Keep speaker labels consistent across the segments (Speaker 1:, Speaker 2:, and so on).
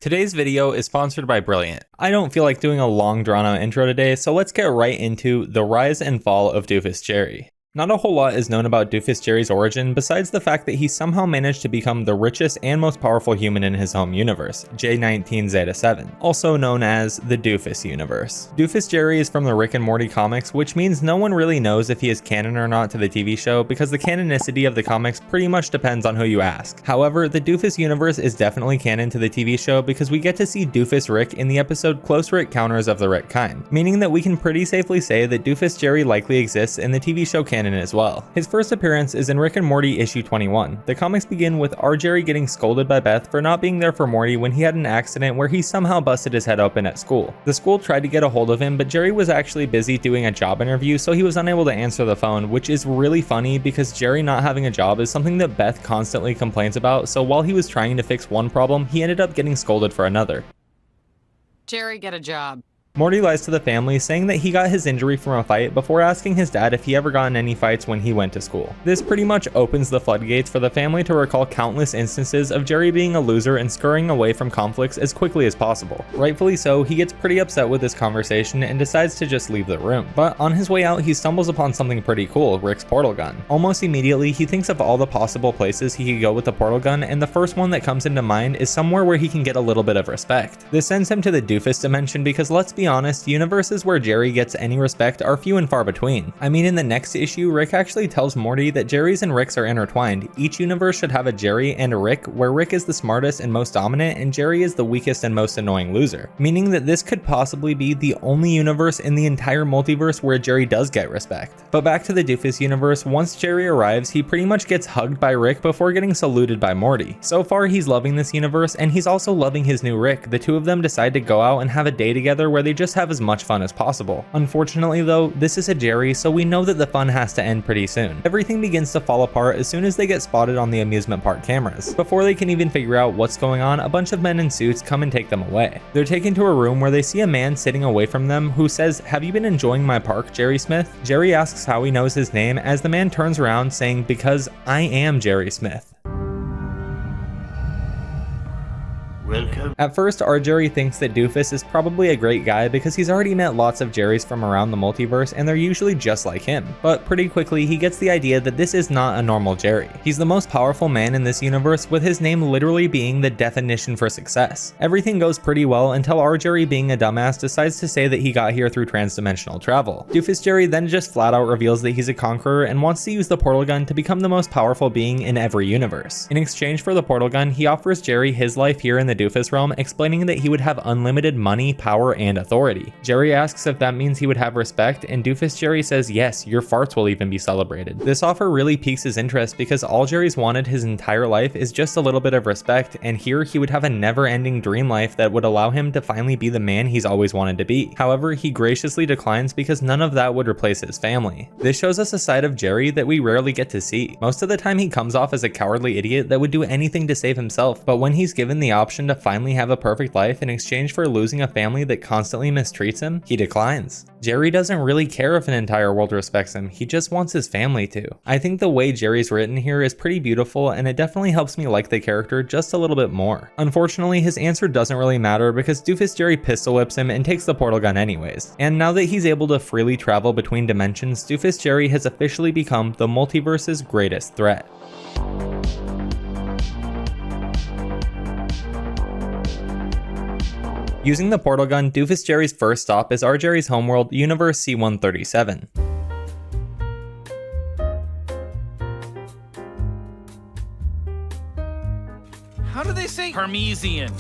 Speaker 1: Today's video is sponsored by Brilliant. I don't feel like doing a long drawn out intro today, so let's get right into the rise and fall of Doofus Jerry. Not a whole lot is known about Doofus Jerry's origin besides the fact that he somehow managed to become the richest and most powerful human in his home universe, J19 Zeta 7, also known as the Doofus universe. Doofus Jerry is from the Rick and Morty comics, which means no one really knows if he is canon or not to the TV show because the canonicity of the comics pretty much depends on who you ask. However, the Doofus universe is definitely canon to the TV show because we get to see Doofus Rick in the episode Close Rick Counters of the Rick Kind, meaning that we can pretty safely say that Doofus Jerry likely exists in the TV show canon as well. His first appearance is in Rick and Morty issue 21. The comics begin with R. Jerry getting scolded by Beth for not being there for Morty when he had an accident where he somehow busted his head open at school. The school tried to get a hold of him, but Jerry was actually busy doing a job interview, so he was unable to answer the phone, which is really funny because Jerry not having a job is something that Beth constantly complains about, so while he was trying to fix one problem, he ended up getting scolded for another.
Speaker 2: Jerry, get a job.
Speaker 1: Morty lies to the family, saying that he got his injury from a fight before asking his dad if he ever got in any fights when he went to school. This pretty much opens the floodgates for the family to recall countless instances of Jerry being a loser and scurrying away from conflicts as quickly as possible. Rightfully so, he gets pretty upset with this conversation and decides to just leave the room. But on his way out, he stumbles upon something pretty cool, Rick's portal gun. Almost immediately, he thinks of all the possible places he could go with the portal gun, and the first one that comes into mind is somewhere where he can get a little bit of respect. This sends him to the Doofus dimension because let's be honest, universes where Jerry gets any respect are few and far between. I mean, in the next issue, Rick actually tells Morty that Jerry's and Rick's are intertwined. Each universe should have a Jerry and a Rick, where Rick is the smartest and most dominant and Jerry is the weakest and most annoying loser. Meaning that this could possibly be the only universe in the entire multiverse where Jerry does get respect. But back to the Doofus universe, once Jerry arrives, he pretty much gets hugged by Rick before getting saluted by Morty. So far, he's loving this universe and he's also loving his new Rick. The two of them decide to go out and have a day together where they just have as much fun as possible. Unfortunately though, this is a Jerry, so we know that the fun has to end pretty soon. Everything begins to fall apart as soon as they get spotted on the amusement park cameras. Before they can even figure out what's going on, a bunch of men in suits come and take them away. They're taken to a room where they see a man sitting away from them who says, "Have you been enjoying my park, Jerry Smith?" Jerry asks how he knows his name as the man turns around saying, "Because I am Jerry Smith."
Speaker 3: Welcome.
Speaker 1: At first, R. Jerry thinks that Doofus is probably a great guy because he's already met lots of Jerrys from around the multiverse and they're usually just like him. But pretty quickly, he gets the idea that this is not a normal Jerry. He's the most powerful man in this universe, with his name literally being the definition for success. Everything goes pretty well until R. Jerry, being a dumbass, decides to say that he got here through transdimensional travel. Doofus Jerry then just flat out reveals that he's a conqueror and wants to use the portal gun to become the most powerful being in every universe. In exchange for the portal gun, he offers Jerry his life here in the Doofus realm, explaining that he would have unlimited money, power, and authority. Jerry asks if that means he would have respect, and Doofus Jerry says yes, your farts will even be celebrated. This offer really piques his interest because all Jerry's wanted his entire life is just a little bit of respect, and here he would have a never-ending dream life that would allow him to finally be the man he's always wanted to be. However, he graciously declines because none of that would replace his family. This shows us a side of Jerry that we rarely get to see. Most of the time he comes off as a cowardly idiot that would do anything to save himself, but when he's given the option to finally have a perfect life in exchange for losing a family that constantly mistreats him, he declines. Jerry doesn't really care if an entire world respects him, he just wants his family to. I think the way Jerry's written here is pretty beautiful and it definitely helps me like the character just a little bit more. Unfortunately, his answer doesn't really matter because Doofus Jerry pistol whips him and takes the portal gun anyways. And now that he's able to freely travel between dimensions, Doofus Jerry has officially become the multiverse's greatest threat. Using the portal gun, Doofus Jerry's first stop is R. Jerry's homeworld, Universe C-137.
Speaker 4: How do they say Parmesan?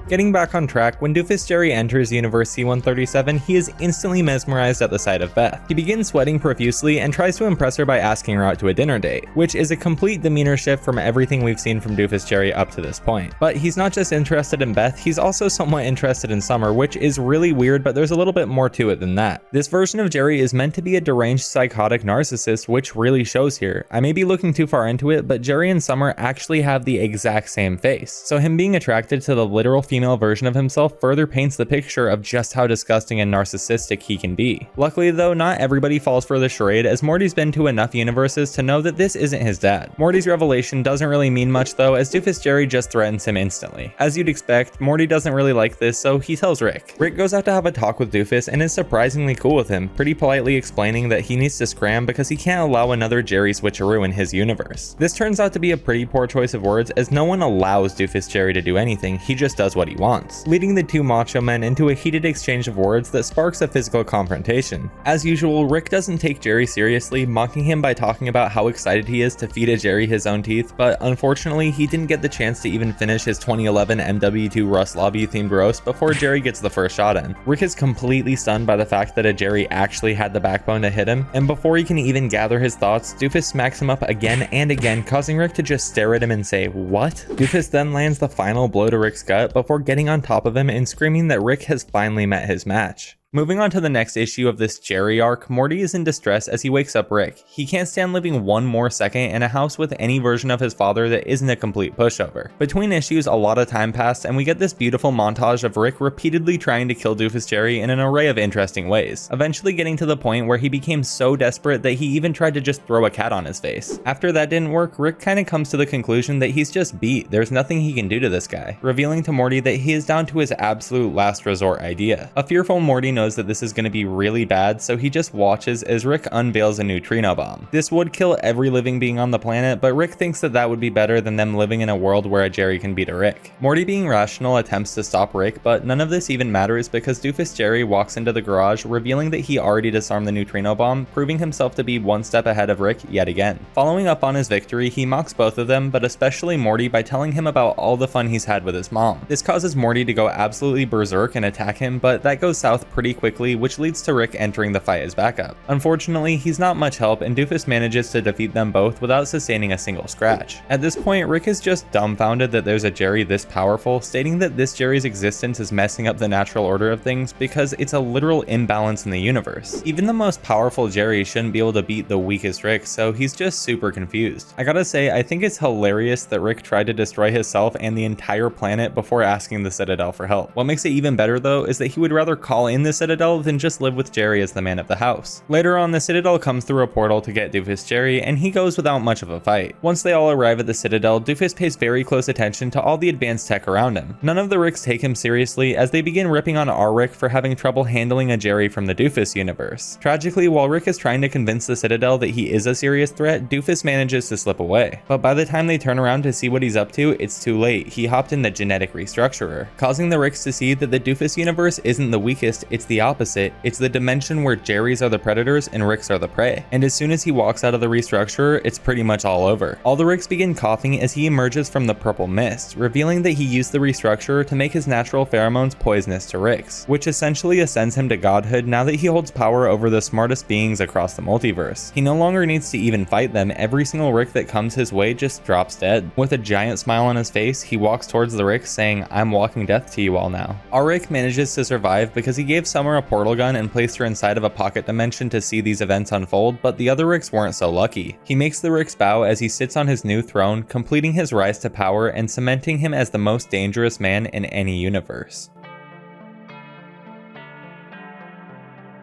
Speaker 1: Getting back on track, when Doofus Jerry enters Universe C-137, he is instantly mesmerized at the sight of Beth. He begins sweating profusely and tries to impress her by asking her out to a dinner date, which is a complete demeanor shift from everything we've seen from Doofus Jerry up to this point. But he's not just interested in Beth, he's also somewhat interested in Summer, which is really weird, but there's a little bit more to it than that. This version of Jerry is meant to be a deranged psychotic narcissist, which really shows here. I may be looking too far into it, but Jerry and Summer actually have the exact same face, so him being attracted to the literal female female version of himself further paints the picture of just how disgusting and narcissistic he can be. Luckily though, not everybody falls for the charade, as Morty's been to enough universes to know that this isn't his dad. Morty's revelation doesn't really mean much though, as Doofus Jerry just threatens him instantly. As you'd expect, Morty doesn't really like this, so he tells Rick. Rick goes out to have a talk with Doofus and is surprisingly cool with him, pretty politely explaining that he needs to scram because he can't allow another Jerry switcheroo in his universe. This turns out to be a pretty poor choice of words, as no one allows Doofus Jerry to do anything, he just does what he wants, leading the two macho men into a heated exchange of words that sparks a physical confrontation. As usual, Rick doesn't take Jerry seriously, mocking him by talking about how excited he is to feed a Jerry his own teeth, but unfortunately he didn't get the chance to even finish his 2011 MW2 Rust Lobby themed roast before Jerry gets the first shot in. Rick is completely stunned by the fact that a Jerry actually had the backbone to hit him, and before he can even gather his thoughts, Doofus smacks him up again and again, causing Rick to just stare at him and say, "What?" Doofus then lands the final blow to Rick's gut before getting on top of him and screaming that Rick has finally met his match. Moving on to the next issue of this Jerry arc, Morty is in distress as he wakes up Rick. He can't stand living one more second in a house with any version of his father that isn't a complete pushover. Between issues, a lot of time passed, and we get this beautiful montage of Rick repeatedly trying to kill Doofus Jerry in an array of interesting ways, eventually getting to the point where he became so desperate that he even tried to just throw a cat on his face. After that didn't work, Rick kinda comes to the conclusion that he's just beat, there's nothing he can do to this guy, revealing to Morty that he is down to his absolute last resort idea. A fearful Morty knows that this is going to be really bad, so he just watches as Rick unveils a neutrino bomb. This would kill every living being on the planet, but Rick thinks that that would be better than them living in a world where a Jerry can beat a Rick. Morty, being rational, attempts to stop Rick, but none of this even matters because Doofus Jerry walks into the garage, revealing that he already disarmed the neutrino bomb, proving himself to be one step ahead of Rick yet again. Following up on his victory, he mocks both of them, but especially Morty, by telling him about all the fun he's had with his mom. This causes Morty to go absolutely berserk and attack him, but that goes south pretty quickly, which leads to Rick entering the fight as backup. Unfortunately, he's not much help, and Doofus manages to defeat them both without sustaining a single scratch. At this point, Rick is just dumbfounded that there's a Jerry this powerful, stating that this Jerry's existence is messing up the natural order of things because it's a literal imbalance in the universe. Even the most powerful Jerry shouldn't be able to beat the weakest Rick, so he's just super confused. I gotta say, I think it's hilarious that Rick tried to destroy himself and the entire planet before asking the Citadel for help. What makes it even better though is that he would rather call in the Citadel than just live with Jerry as the man of the house. Later on, the Citadel comes through a portal to get Doofus Jerry, and he goes without much of a fight. Once they all arrive at the Citadel, Doofus pays very close attention to all the advanced tech around him. None of the Ricks take him seriously, as they begin ripping on our Rick for having trouble handling a Jerry from the Doofus universe. Tragically, while Rick is trying to convince the Citadel that he is a serious threat, Doofus manages to slip away. But by the time they turn around to see what he's up to, it's too late. He hopped in the genetic restructurer, causing the Ricks to see that the Doofus universe isn't the weakest, it's the opposite. It's the dimension where Jerrys are the predators and Ricks are the prey. And as soon as he walks out of the restructurer, it's pretty much all over. All the Ricks begin coughing as he emerges from the purple mist, revealing that he used the restructurer to make his natural pheromones poisonous to Ricks, which essentially ascends him to godhood now that he holds power over the smartest beings across the multiverse. He no longer needs to even fight them, every single Rick that comes his way just drops dead. With a giant smile on his face, he walks towards the Ricks saying, "I'm walking death to you all now." Our Rick manages to survive because he gave Summer a portal gun and placed her inside of a pocket dimension to see these events unfold, but the other Ricks weren't so lucky. He makes the Ricks bow as he sits on his new throne, completing his rise to power and cementing him as the most dangerous man in any universe.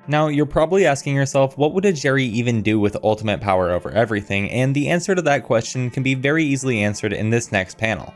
Speaker 1: Now, you're probably asking yourself, what would a Jerry even do with ultimate power over everything? And the answer to that question can be very easily answered in this next panel.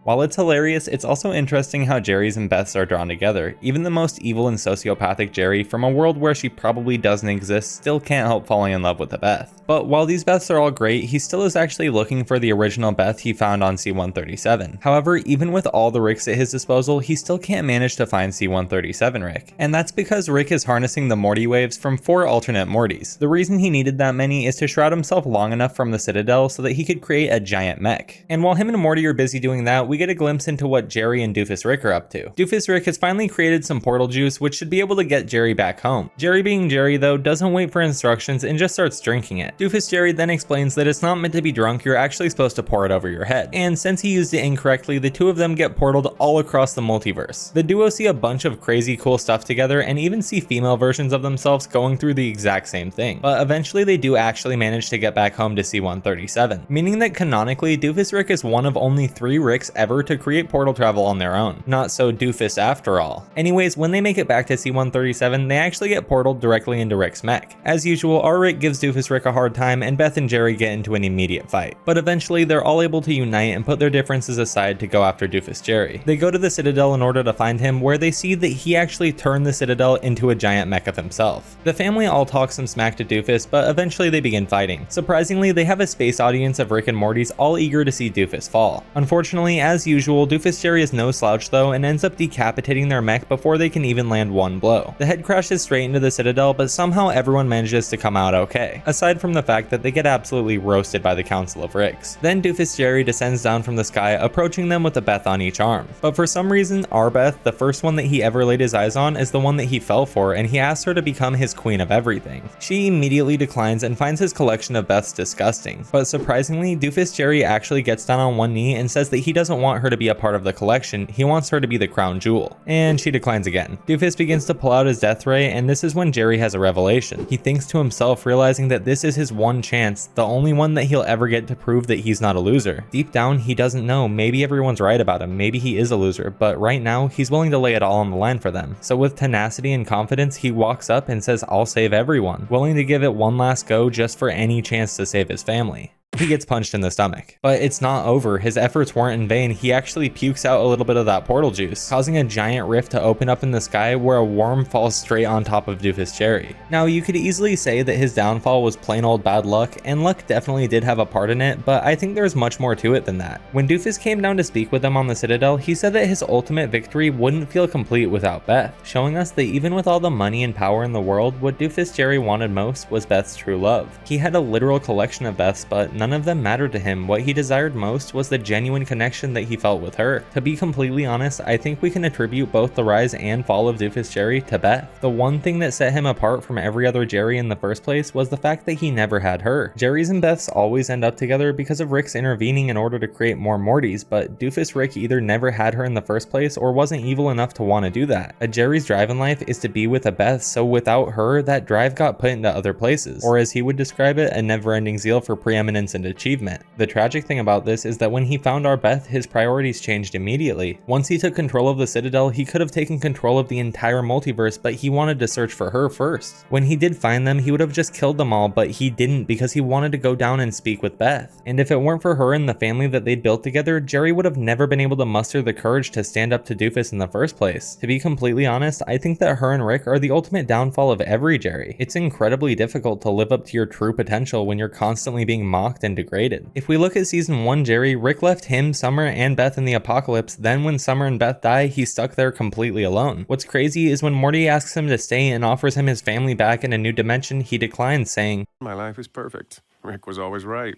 Speaker 1: While it's hilarious, it's also interesting how Jerrys and Beths are drawn together. Even the most evil and sociopathic Jerry from a world where she probably doesn't exist still can't help falling in love with a Beth. But while these Beths are all great, he still is actually looking for the original Beth he found on C-137. However, even with all the Ricks at his disposal, he still can't manage to find C-137 Rick. And that's because Rick is harnessing the Morty waves from 4 alternate Mortys. The reason he needed that many is to shroud himself long enough from the Citadel so that he could create a giant mech. And while him and Morty are busy doing that, we get a glimpse into what Jerry and Doofus Rick are up to. Doofus Rick has finally created some portal juice which should be able to get Jerry back home. Jerry, being Jerry though, doesn't wait for instructions and just starts drinking it. Doofus Jerry then explains that it's not meant to be drunk, you're actually supposed to pour it over your head. And since he used it incorrectly, the two of them get portaled all across the multiverse. The duo see a bunch of crazy cool stuff together and even see female versions of themselves going through the exact same thing. But eventually they do actually manage to get back home to C-137, meaning that canonically Doofus Rick is one of only 3 Ricks ever ever to create portal travel on their own. Not so Doofus after all. Anyways, when they make it back to C-137, they actually get portaled directly into Rick's mech. As usual, our Rick gives Doofus Rick a hard time and Beth and Jerry get into an immediate fight. But eventually, they're all able to unite and put their differences aside to go after Doofus Jerry. They go to the Citadel in order to find him, where they see that he actually turned the Citadel into a giant mech of himself. The family all talk some smack to Doofus, but eventually they begin fighting. Surprisingly, they have a space audience of Rick and Mortys all eager to see Doofus fall. Unfortunately, as usual, Doofus Jerry is no slouch though and ends up decapitating their mech before they can even land one blow. The head crashes straight into the Citadel, but somehow everyone manages to come out okay, aside from the fact that they get absolutely roasted by the Council of Ricks. Then Doofus Jerry descends down from the sky, approaching them with a Beth on each arm. But for some reason, our Beth, the first one that he ever laid his eyes on, is the one that he fell for, and he asks her to become his queen of everything. She immediately declines and finds his collection of Beths disgusting. But surprisingly, Doofus Jerry actually gets down on one knee and says that he doesn't want her to be a part of the collection, he wants her to be the crown jewel. And she declines again. Doofus begins to pull out his death ray, and this is when Jerry has a revelation. He thinks to himself, realizing that this is his one chance, the only one that he'll ever get to prove that he's not a loser. Deep down, he doesn't know, maybe everyone's right about him, maybe he is a loser, but right now, he's willing to lay it all on the line for them. So with tenacity and confidence, he walks up and says, "I'll save everyone," willing to give it one last go just for any chance to save his family. He gets punched in the stomach. But it's not over, his efforts weren't in vain, he actually pukes out a little bit of that portal juice, causing a giant rift to open up in the sky where a worm falls straight on top of Doofus Jerry. Now you could easily say that his downfall was plain old bad luck, and luck definitely did have a part in it, but I think there's much more to it than that. When Doofus came down to speak with them on the Citadel, he said that his ultimate victory wouldn't feel complete without Beth, showing us that even with all the money and power in the world, what Doofus Jerry wanted most was Beth's true love. He had a literal collection of Beths, but none of them mattered to him. What he desired most was the genuine connection that he felt with her. To be completely honest, I think we can attribute both the rise and fall of Doofus Jerry to Beth. The one thing that set him apart from every other Jerry in the first place was the fact that he never had her. Jerry's and Beth's always end up together because of Rick's intervening in order to create more Mortys, but Doofus Rick either never had her in the first place or wasn't evil enough to want to do that. A Jerry's drive in life is to be with a Beth, so without her, that drive got put into other places, or as he would describe it, a never-ending zeal for preeminence and achievement. The tragic thing about this is that when he found our Beth, his priorities changed immediately. Once he took control of the Citadel, he could have taken control of the entire multiverse, but he wanted to search for her first. When he did find them, he would have just killed them all, but he didn't because he wanted to go down and speak with Beth. And if it weren't for her and the family that they'd built together, Jerry would have never been able to muster the courage to stand up to Doofus in the first place. To be completely honest, I think that her and Rick are the ultimate downfall of every Jerry. It's incredibly difficult to live up to your true potential when you're constantly being mocked and degraded. If we look at season 1 Jerry, Rick left him, Summer, and Beth in the apocalypse, then when Summer and Beth die, he's stuck there completely alone. What's crazy is when Morty asks him to stay and offers him his family back in a new dimension, he declines, saying,
Speaker 5: "My life is perfect. Rick was always right.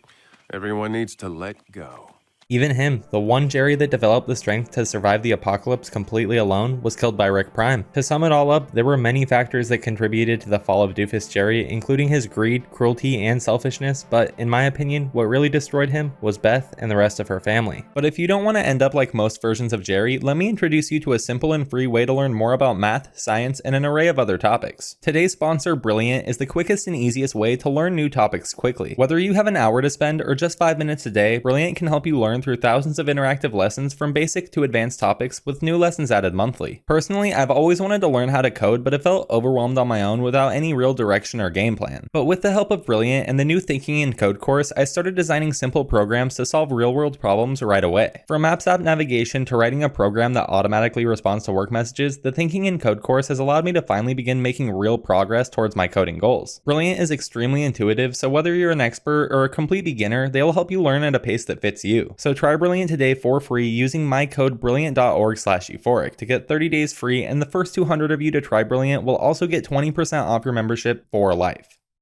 Speaker 5: Everyone needs to let go."
Speaker 1: Even him, the one Jerry that developed the strength to survive the apocalypse completely alone, was killed by Rick Prime. To sum it all up, there were many factors that contributed to the fall of Doofus Jerry, including his greed, cruelty, and selfishness, but in my opinion, what really destroyed him was Beth and the rest of her family. But if you don't want to end up like most versions of Jerry, let me introduce you to a simple and free way to learn more about math, science, and an array of other topics. Today's sponsor, Brilliant, is the quickest and easiest way to learn new topics quickly. Whether you have an hour to spend or just 5 minutes a day, Brilliant can help you learn through thousands of interactive lessons from basic to advanced topics with new lessons added monthly. Personally, I've always wanted to learn how to code, but it felt overwhelmed on my own without any real direction or game plan. But with the help of Brilliant and the new Thinking in Code course, I started designing simple programs to solve real-world problems right away. From Maps app navigation to writing a program that automatically responds to work messages, the Thinking in Code course has allowed me to finally begin making real progress towards my coding goals. Brilliant is extremely intuitive, so whether you're an expert or a complete beginner, they will help you learn at a pace that fits you. So try Brilliant today for free using my code brilliant.org/euphoric to get 30 days free, and the first 200 of you to try Brilliant will also get 20% off your membership for life.